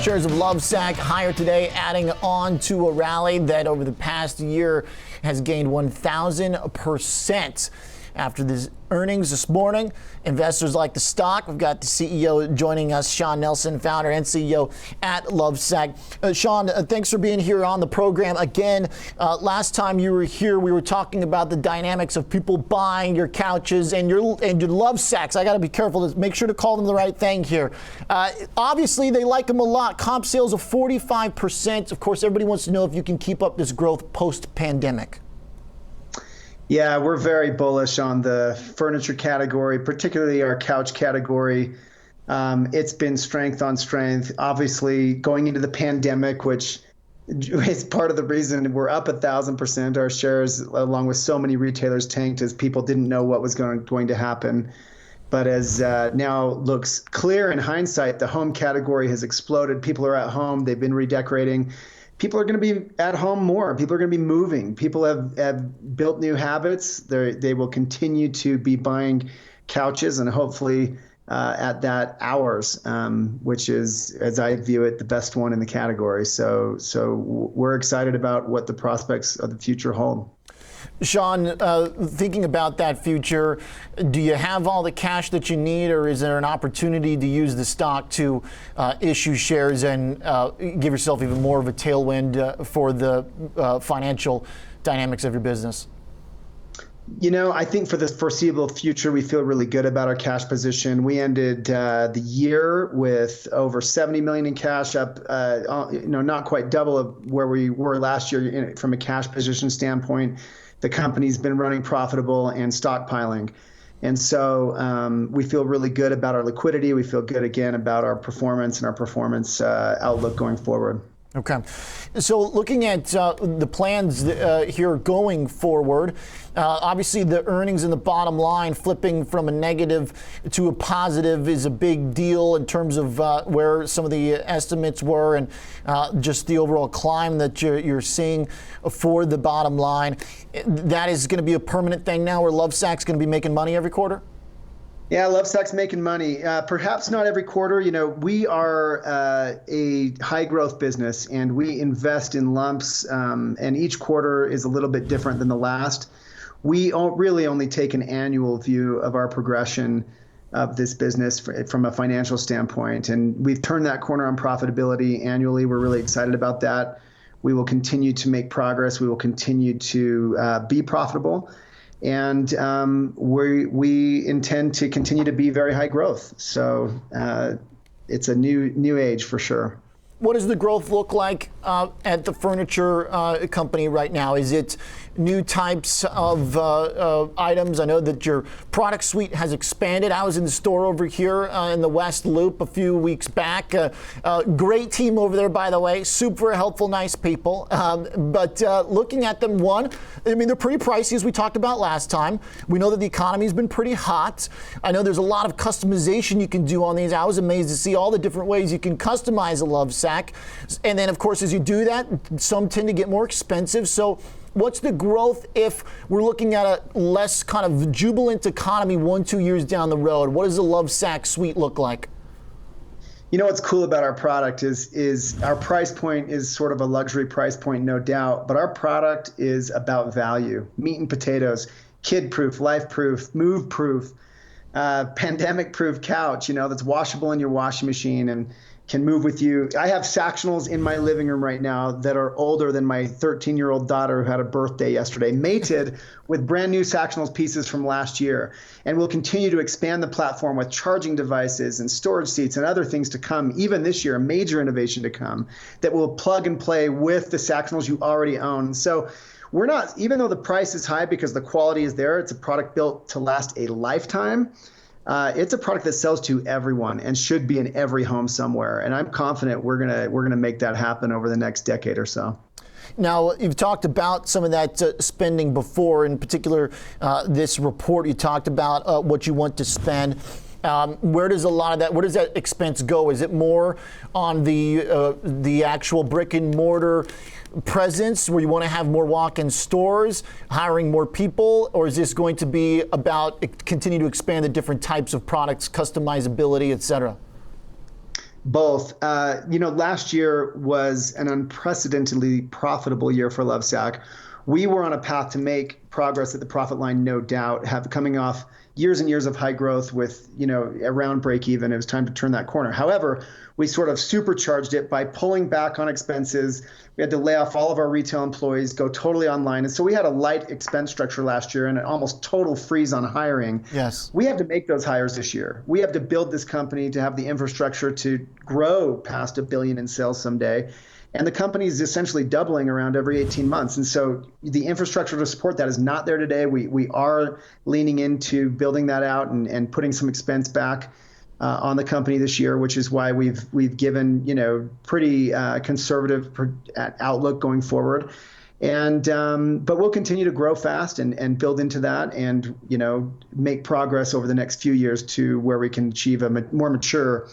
Shares of Lovesac higher today, adding on to a rally that over the past year has gained 1,000%. After the earnings this morning, investors like the stock. We've got the CEO joining us, Shawn Nelson, founder and CEO at Lovesac. Shawn, thanks for being here on the program again. Last time you were here, we were talking about the dynamics of people buying your couches and your Lovesacs. I got to be careful to make sure to call them the right thing here. Obviously, they like them a lot. Comp sales of 45%. Of course, everybody wants to know if you can keep up this growth post-pandemic. Yeah, we're very bullish on the furniture category, particularly our couch category. It's been strength on strength. Obviously, going into the pandemic, which is part of the reason we're up 1,000%. Our shares, along with so many retailers, tanked as people didn't know what was going to happen. But as now looks clear in hindsight, the home category has exploded. People are at home. They've been redecorating. People are going to be at home more. People are going to be moving. People have built new habits. They will continue to be buying couches and hopefully at that ours, which is, as I view it, the best one in the category. So we're excited about what the prospects of the future hold. Shawn, thinking about that future, do you have all the cash that you need, or is there an opportunity to use the stock to issue shares and give yourself even more of a tailwind for the financial dynamics of your business? You know, I think for the foreseeable future, we feel really good about our cash position. We ended the year with over $70 million in cash, up, not quite double of where we were last year from a cash position standpoint. The company's been running profitable and stockpiling. And so we feel really good about our liquidity. We feel good, again, about our performance and our performance outlook going forward. Okay. So looking at the plans here going forward, obviously the earnings and the bottom line flipping from a negative to a positive is a big deal in terms of where some of the estimates were and just the overall climb that you're seeing for the bottom line. That is going to be a permanent thing now where Lovesac's going to be making money every quarter? Yeah, Lovesac's making money. Perhaps not every quarter. You know, we are a high growth business and we invest in lumps, and each quarter is a little bit different than the last. We really only take an annual view of our progression of this business from a financial standpoint. And we've turned that corner on profitability annually. We're really excited about that. We will continue to make progress. We will continue to be profitable. And we intend to continue to be very high growth. So it's a new age for sure. What does the growth look like at the furniture company right now? Is it new types of items? I know that your product suite has expanded. I was in the store over here in the West Loop a few weeks back. Great team over there, by the way. Super helpful, nice people. But looking at them, I mean, they're pretty pricey, as we talked about last time. We know that the economy's been pretty hot. I know there's a lot of customization you can do on these. I was amazed to see all the different ways you can customize a Lovesac. And then, of course, as you do that, some tend to get more expensive. So what's the growth if we're looking at a less kind of jubilant economy 1-2 years down the road? What does the Lovesac suite look like? You know what's cool about our product is our price point is sort of a luxury price point, no doubt, but our product is about value. Meat and potatoes, kid-proof, life-proof, move-proof, pandemic-proof couch, that's washable in your washing machine and can move with you. I have Sactionals in my living room right now that are older than my 13-year-old daughter who had a birthday yesterday, mated with brand new Sactionals pieces from last year. And we'll continue to expand the platform with charging devices and storage seats and other things to come, even this year, a major innovation to come that will plug and play with the Sactionals you already own. So we're not, even though the price is high because the quality is there, it's a product built to last a lifetime. It's a product that sells to everyone and should be in every home somewhere. And I'm confident we're gonna make that happen over the next decade or so. Now, you've talked about some of that spending before, in particular this report you talked about what you want to spend. Where does that expense go? Is it more on the actual brick and mortar presence where you want to have more walk-in stores, hiring more people, or is this going to be about continue to expand the different types of products, customizability, et cetera? Both. Last year was an unprecedentedly profitable year for Lovesac. We were on a path to make progress at the profit line, no doubt, coming off years and years of high growth with, around break even. It was time to turn that corner. However, we sort of supercharged it by pulling back on expenses. We had to lay off all of our retail employees, go totally online. And so we had a light expense structure last year and an almost total freeze on hiring. Yes. We have to make those hires this year. We have to build this company to have the infrastructure to grow past $1 billion in sales someday. And the company is essentially doubling around every 18 months. And so the infrastructure to support that is not there today. We are leaning into building that out and putting some expense back on the company this year, which is why we've given, pretty conservative outlook going forward. And but we'll continue to grow fast and build into that and, make progress over the next few years to where we can achieve a more mature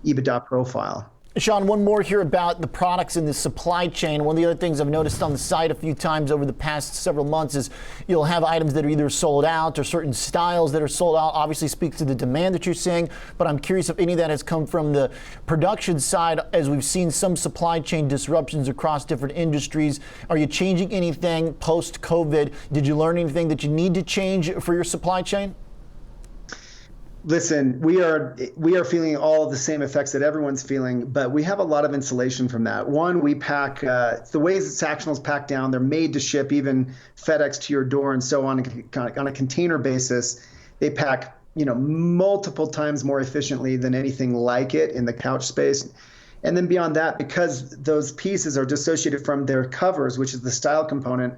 EBITDA profile. Shawn, one more here about the products in the supply chain. One of the other things I've noticed on the site a few times over the past several months is you'll have items that are either sold out or certain styles that are sold out. Obviously speaks to the demand that you're seeing, but I'm curious if any of that has come from the production side as we've seen some supply chain disruptions across different industries. Are you changing anything post-COVID? Did you learn anything that you need to change for your supply chain? Listen, we are feeling all of the same effects that everyone's feeling, but we have a lot of insulation from that. One, we pack the ways that Sactionals pack down. They're made to ship, even FedEx to your door, and so on a container basis. They pack, multiple times more efficiently than anything like it in the couch space. And then beyond that, because those pieces are dissociated from their covers, which is the style component,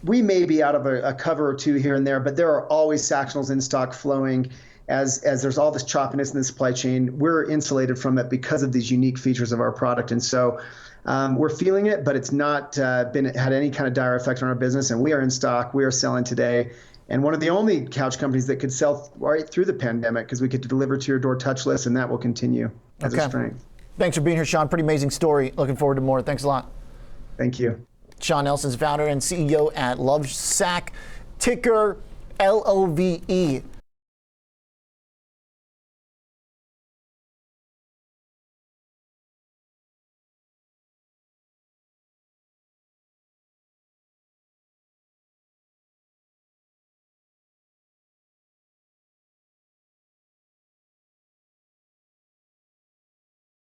we may be out of a cover or two here and there, but there are always Sactionals in stock flowing. As there's all this choppiness in the supply chain, we're insulated from it because of these unique features of our product. And so we're feeling it, but it's not had any kind of dire effect on our business. And we are in stock. We are selling today. And one of the only couch companies that could sell right through the pandemic because we could deliver to your door touchless, and that will continue as a strength. Thanks for being here, Shawn. Pretty amazing story. Looking forward to more. Thanks a lot. Thank you. Shawn Nelson's founder and CEO at Lovesac, ticker LOVE.